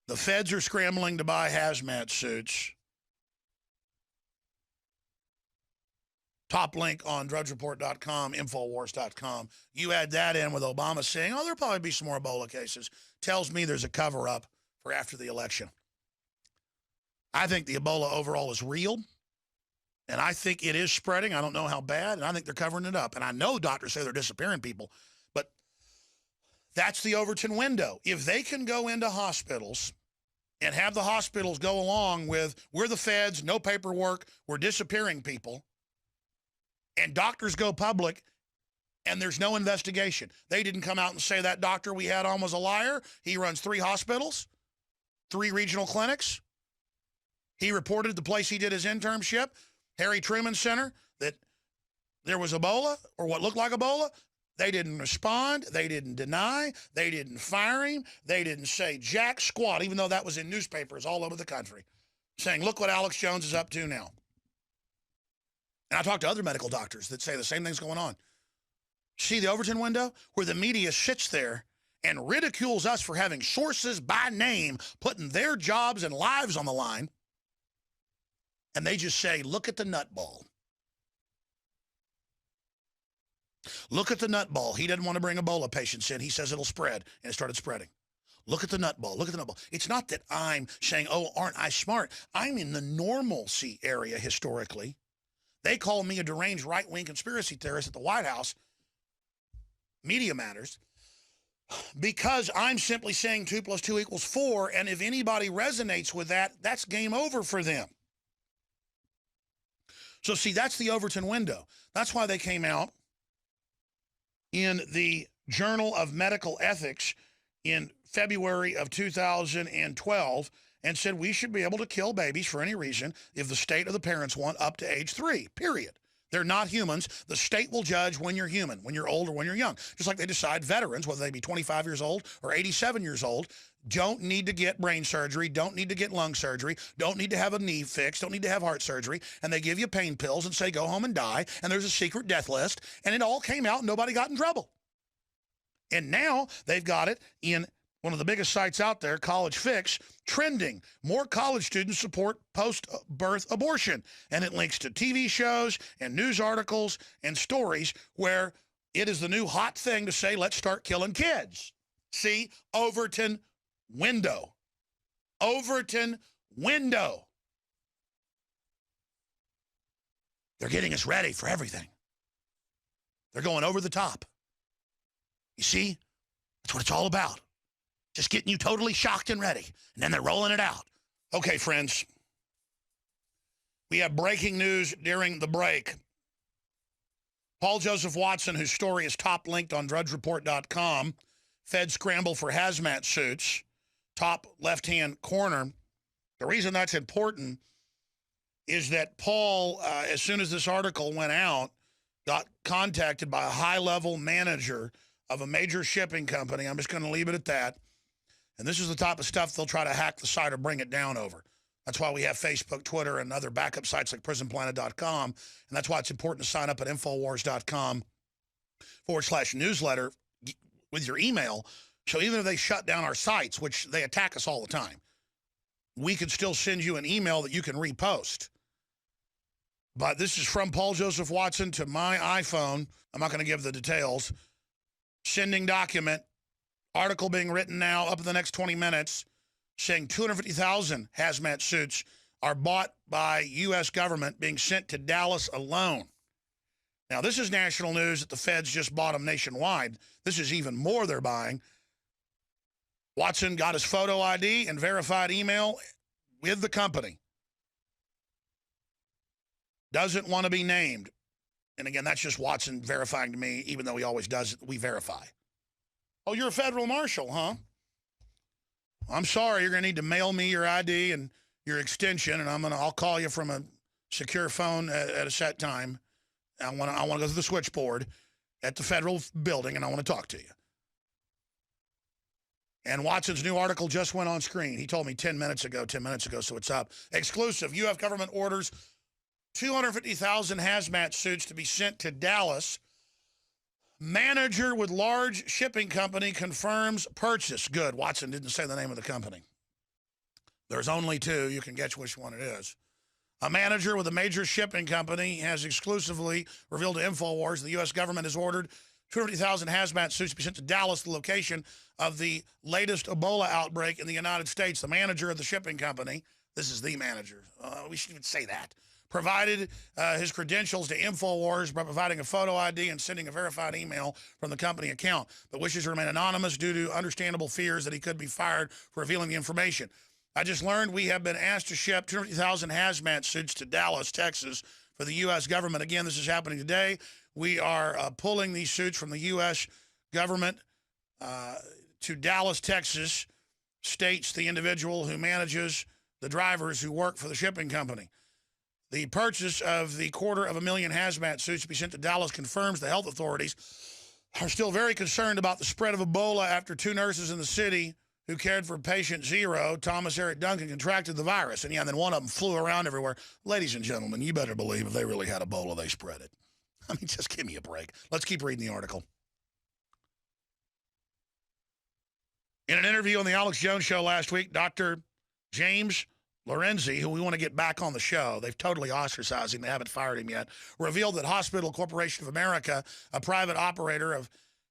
The feds are scrambling to buy hazmat suits. Top link on drudgereport.com, infowars.com. You add that in with Obama saying, oh, there'll probably be some more Ebola cases. Tells me there's a cover-up for after the election. I think the Ebola overall is real, and I think it is spreading. I don't know how bad, and I think they're covering it up. And I know doctors say they're disappearing people, but that's the Overton window. If they can go into hospitals and have the hospitals go along with, we're the feds, no paperwork, we're disappearing people, and doctors go public and there's no investigation. They didn't come out and say that doctor we had on was a liar. He runs 3 hospitals, 3 regional clinics. He reported the place he did his internship, Harry Truman Center, that there was Ebola or what looked like Ebola. They didn't respond. They didn't deny. They didn't fire him. They didn't say jack squat, even though that was in newspapers all over the country, saying, look what Alex Jones is up to now. And I talked to other medical doctors that say the same thing's going on. See the Overton window? Where the media sits there and ridicules us for having sources by name, putting their jobs and lives on the line. And they just say, look at the nutball. Look at the nutball. He doesn't want to bring Ebola patients in. He says it'll spread, and it started spreading. Look at the nutball. Look at the nutball. It's not that I'm saying, oh, aren't I smart? I'm in the normalcy area historically. They call me a deranged right-wing conspiracy theorist at the White House, Media Matters, because I'm simply saying 2 + 2 = 4, and if anybody resonates with that, that's game over for them. So, see, that's the Overton window. That's why they came out in the Journal of Medical Ethics in February of 2012 and said we should be able to kill babies for any reason if the state or the parents want up to age 3, period. They're not humans. The state will judge when you're human, when you're old or when you're young. Just like they decide veterans, whether they be 25 years old or 87 years old, don't need to get brain surgery, don't need to get lung surgery, don't need to have a knee fixed, don't need to have heart surgery, and they give you pain pills and say go home and die, and there's a secret death list, and it all came out and nobody got in trouble. And now they've got it in one of the biggest sites out there, College Fix, trending. More college students support post-birth abortion. And it links to TV shows and news articles and stories where it is the new hot thing to say, let's start killing kids. See, Overton window. Overton window. They're getting us ready for everything. They're going over the top. You see, that's what it's all about. Just getting you totally shocked and ready. And then they're rolling it out. Okay, friends. We have breaking news during the break. Paul Joseph Watson, whose story is top linked on drudgereport.com, Fed scramble for hazmat suits, top left-hand corner. The reason that's important is that Paul, as soon as this article went out, got contacted by a high-level manager of a major shipping company. I'm just going to leave it at that. And this is the type of stuff they'll try to hack the site or bring it down over. That's why we have Facebook, Twitter, and other backup sites like prisonplanet.com. And that's why it's important to sign up at infowars.com/newsletter with your email. So even if they shut down our sites, which they attack us all the time, we could still send you an email that you can repost. But this is from Paul Joseph Watson to my iPhone. I'm not going to give the details. Sending document. Article being written now up in the next 20 minutes saying 250,000 hazmat suits are bought by U.S. government being sent to Dallas alone. Now, this is national news that the feds just bought them nationwide. This is even more they're buying. Watson got his photo ID and verified email with the company. Doesn't want to be named. And again, that's just Watson verifying to me, even though he always does it, we verify. Oh, you're a federal marshal, huh? I'm sorry, you're going to need to mail me your ID and your extension, and I'll call you from a secure phone at a set time. I want to go to the switchboard at the federal building, and I want to talk to you. And Watson's new article just went on screen. He told me 10 minutes ago, so it's up. Exclusive, U.S. government orders 250,000 hazmat suits to be sent to Dallas. Manager with large shipping company confirms purchase. Good. Watson didn't say the name of the company. There's only two. You can guess which one it is. A manager with a major shipping company has exclusively revealed to InfoWars the U.S. government has ordered 250,000 hazmat suits to be sent to Dallas, the location of the latest Ebola outbreak in the United States. The manager of the shipping company, this is the manager, we should even say that, provided his credentials to InfoWars by providing a photo ID and sending a verified email from the company account, but wishes to remain anonymous due to understandable fears that he could be fired for revealing the information. I just learned we have been asked to ship 250,000 hazmat suits to Dallas, Texas, for the U.S. government. Again, this is happening today. We are pulling these suits from the U.S. government to Dallas, Texas, states the individual who manages the drivers who work for the shipping company. The purchase of the 250,000 hazmat suits to be sent to Dallas confirms the health authorities are still very concerned about the spread of Ebola after two nurses in the city who cared for patient zero, Thomas Eric Duncan, contracted the virus. And then one of them flew around everywhere. Ladies and gentlemen, you better believe if they really had Ebola, they spread it. I mean, just give me a break. Let's keep reading the article. In an interview on the Alex Jones Show last week, Dr. James Lorenzi, who we want to get back on the show, they've totally ostracized him, they haven't fired him yet, revealed that Hospital Corporation of America, a private operator of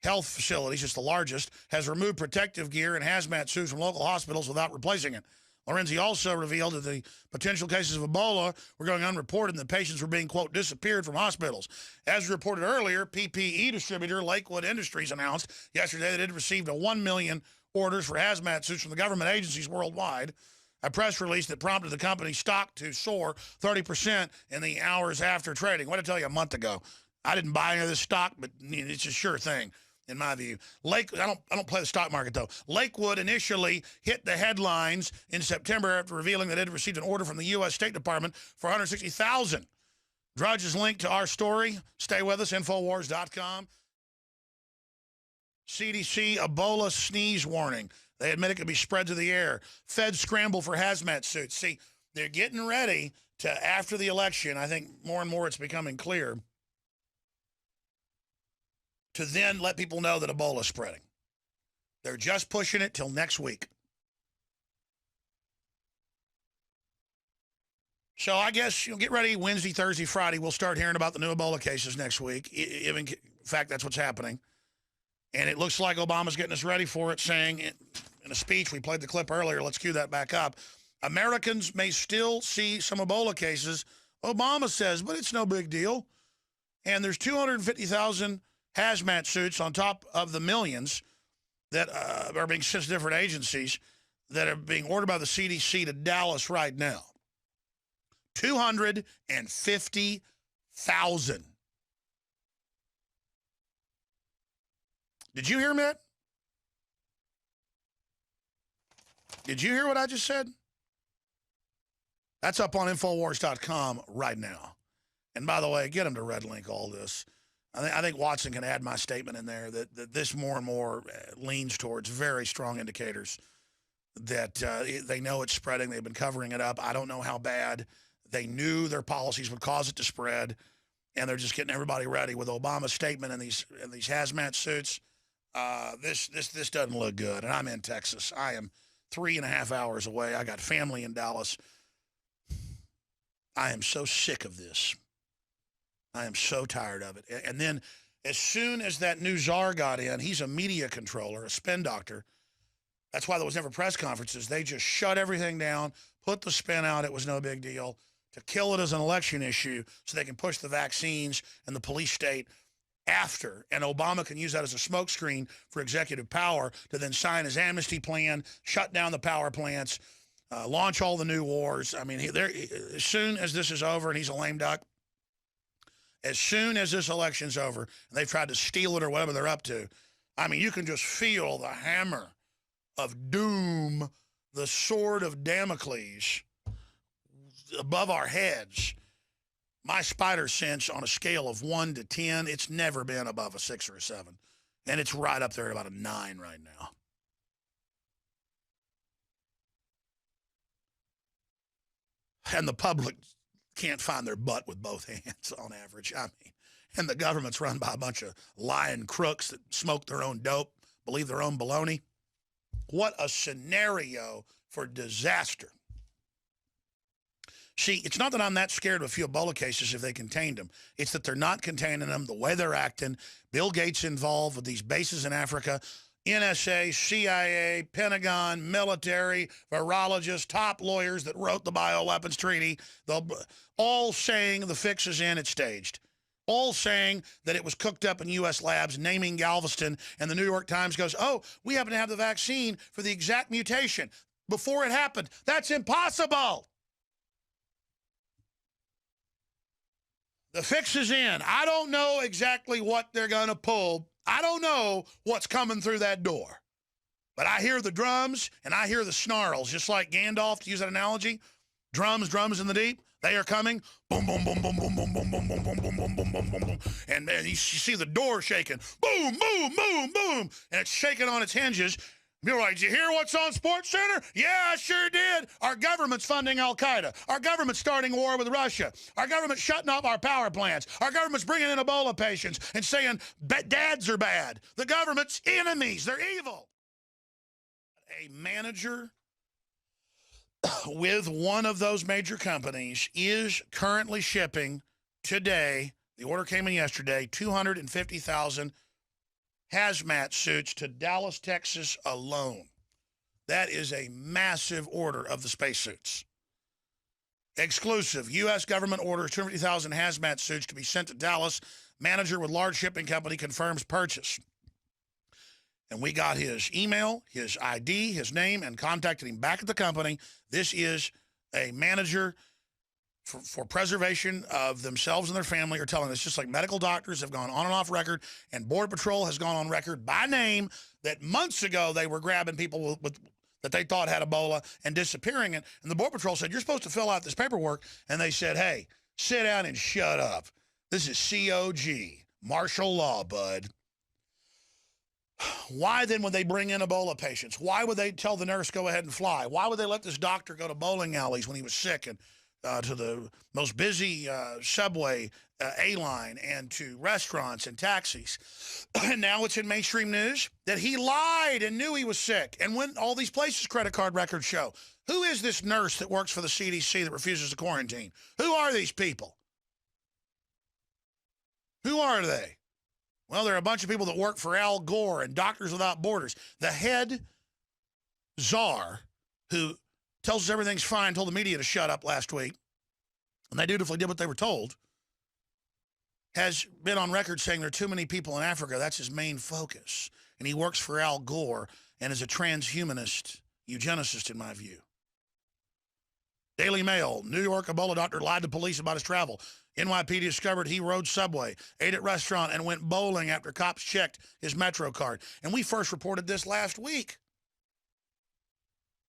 health facilities, it's the largest, has removed protective gear and hazmat suits from local hospitals without replacing it. Lorenzi also revealed that the potential cases of Ebola were going unreported and the patients were being, quote, disappeared from hospitals. As reported earlier, PPE distributor Lakewood Industries announced yesterday that it had received 1 million orders for hazmat suits from the government agencies worldwide. A press release that prompted the company's stock to soar 30% in the hours after trading. What did I tell you a month ago? I didn't buy any of this stock, but it's a sure thing. In my view, I don't play the stock market though. Lakewood initially hit the headlines in September after revealing that it had received an order from the U.S. State Department for 160,000. Drudge is linked to our story. Stay with us. Infowars.com. CDC Ebola sneeze warning. They admit it could be spread to the air. Feds scramble for hazmat suits. See, they're getting ready to after the election. I think more and more it's becoming clear, to then let people know that Ebola is spreading. They're just pushing it till next week. So I guess you'll get ready Wednesday, Thursday, Friday. We'll start hearing about the new Ebola cases next week. In fact, that's what's happening. And it looks like Obama's getting us ready for it, saying in a speech, we played the clip earlier, let's cue that back up, Americans may still see some Ebola cases, Obama says, but it's no big deal. And there's 250,000 hazmat suits on top of the millions that are being sent to different agencies that are being ordered by the CDC to Dallas right now. 250,000. Did you hear that? Did you hear what I just said? That's up on Infowars.com right now. And by the way, get them to red link all this. I think Watson can add my statement in there that this more and more leans towards very strong indicators that they know it's spreading. They've been covering it up. I don't know how bad. They knew their policies would cause it to spread, and they're just getting everybody ready with Obama's statement and these hazmat suits. This doesn't look good, and I'm in Texas. I am 3.5 hours away. I got family in Dallas. I am so sick of this. I am so tired of it. And then as soon as that new czar got in, he's a media controller, a spin doctor. That's why there was never press conferences. They just shut everything down, put the spin out. It was no big deal, to kill it as an election issue so they can push the vaccines and the police state after. And Obama can use that as a smokescreen for executive power to then sign his amnesty plan, shut down the power plants, launch all the new wars. I mean, as soon as this is over and he's a lame duck, as soon as this election's over and they've tried to steal it or whatever they're up to, I mean, you can just feel the hammer of doom, the sword of Damocles above our heads. My spider sense on a scale of 1 to 10, it's never been above a 6 or a 7. And it's right up there at about a 9 right now. And the public can't find their butt with both hands on average. I mean, and the government's run by a bunch of lying crooks that smoke their own dope, believe their own baloney. What a scenario for disaster. See, it's not that I'm that scared of a few Ebola cases if they contained them. It's that they're not containing them, the way they're acting. Bill Gates involved with these bases in Africa. NSA, CIA, Pentagon, military, virologists, top lawyers that wrote the bioweapons treaty, all saying the fix is in, it's staged. All saying that it was cooked up in U.S. labs, naming Galveston, and the New York Times goes, oh, we happen to have the vaccine for the exact mutation before it happened. That's impossible. The fix is in. I don't know exactly what they're going to pull. I don't know what's coming through that door. But I hear the drums and I hear the snarls, just like Gandalf, to use that analogy. Drums in the deep. They are coming. Boom, boom, boom, boom, boom, boom, boom, boom, boom, boom, boom, boom, boom, boom, boom, boom. And you see the door shaking. Boom, boom, boom, boom. And it's shaking on its hinges. People are like, did you hear what's on Sports Center? Yeah, I sure did. Our government's funding Al-Qaeda. Our government's starting war with Russia. Our government's shutting off our power plants. Our government's bringing in Ebola patients and saying dads are bad. The government's enemies. They're evil. A manager with one of those major companies is currently shipping today, the order came in yesterday, 250,000 hazmat suits to Dallas, Texas alone. That is a massive order of the spacesuits. Exclusive. U.S. government orders 250,000 hazmat suits to be sent to Dallas. Manager with large shipping company confirms purchase. And we got his email, his ID, his name, and contacted him back at the company. This is a manager for preservation of themselves and their family are telling us, just like medical doctors have gone on and off record, and Border Patrol has gone on record by name that months ago they were grabbing people with that they thought had Ebola and disappearing it. And the Border Patrol said, you're supposed to fill out this paperwork. And they said, hey, sit down and shut up. This is COG, martial law, bud. Why then would they bring in Ebola patients? Why would they tell the nurse go ahead and fly? Why would they let this doctor go to bowling alleys when he was sick and to the most busy subway A-line and to restaurants and taxis? And now it's in mainstream news that he lied and knew he was sick and went all these places credit card records show. Who is this nurse that works for the CDC that refuses to quarantine? Who are these people? Who are they? Well, they're a bunch of people that work for Al Gore and Doctors Without Borders. The head czar who tells us everything's fine, told the media to shut up last week, and they dutifully did what they were told, has been on record saying there are too many people in Africa. That's his main focus. And he works for Al Gore and is a transhumanist eugenicist, in my view. Daily Mail, New York Ebola doctor lied to police about his travel. NYPD discovered he rode subway, ate at restaurant, and went bowling after cops checked his Metro card. And we first reported this last week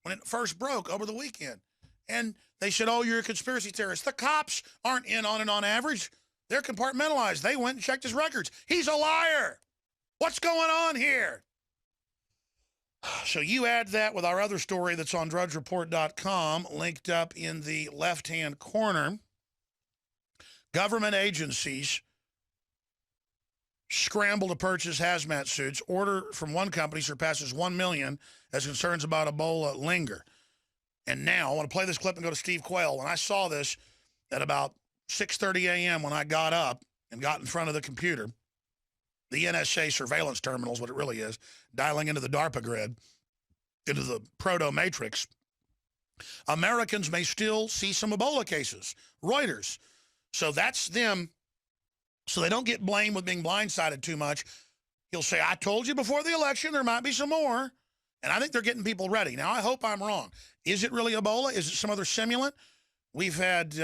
when it first broke over the weekend. And they said, oh, you're a conspiracy theorist. The cops aren't in on it on average. They're compartmentalized. They went and checked his records. He's a liar. What's going on here? So you add that with our other story that's on drudgereport.com, linked up in the left-hand corner. Government agencies scramble to purchase hazmat suits. Order from one company surpasses 1 million as concerns about Ebola linger. And now, I want to play this clip and go to Steve Quayle. When I saw this at about 6:30 a.m. when I got up and got in front of the computer, the NSA surveillance terminal is what it really is, dialing into the DARPA grid, into the proto-matrix, Americans may still see some Ebola cases. Reuters. So that's them. So they don't get blamed with being blindsided too much. He'll say, I told you before the election there might be some more. And I think they're getting people ready. Now, I hope I'm wrong. Is it really Ebola? Is it some other simulant? We've had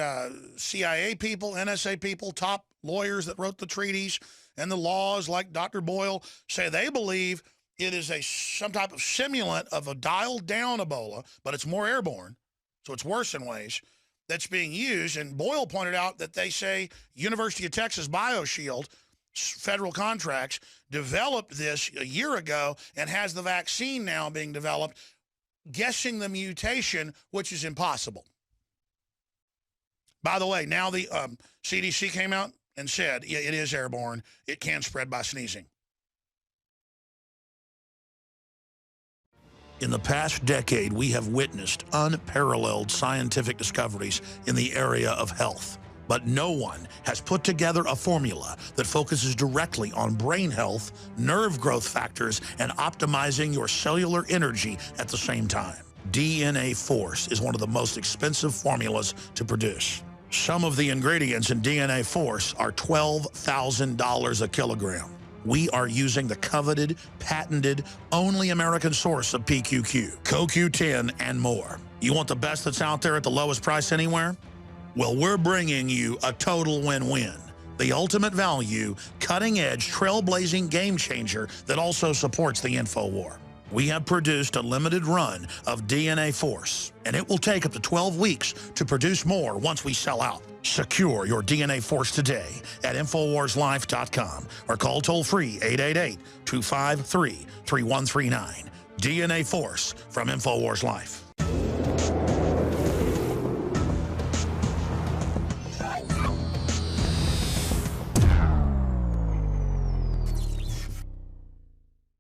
CIA people, NSA people, top lawyers that wrote the treaties and the laws like Dr. Boyle say they believe it is some type of simulant of a dialed-down Ebola, but it's more airborne, so it's worse in ways, that's being used. And Boyle pointed out that they say University of Texas BioShield, federal contracts, developed this a year ago and has the vaccine now being developed, guessing the mutation, which is impossible. By the way, now the CDC came out and said it is airborne. It can spread by sneezing. In the past decade, we have witnessed unparalleled scientific discoveries in the area of health. But no one has put together a formula that focuses directly on brain health, nerve growth factors, and optimizing your cellular energy at the same time. DNA Force is one of the most expensive formulas to produce. Some of the ingredients in DNA Force are $12,000 a kilogram. We are using the coveted, patented, only American source of PQQ, CoQ10, and more. You want the best that's out there at the lowest price anywhere? Well, we're bringing you a total win-win. The ultimate value, cutting-edge, trailblazing game changer that also supports the InfoWar. We have produced a limited run of DNA Force, and it will take up to 12 weeks to produce more once we sell out. Secure your DNA Force today at InfoWarsLife.com or call toll-free 888-253-3139. DNA Force from InfoWars Life.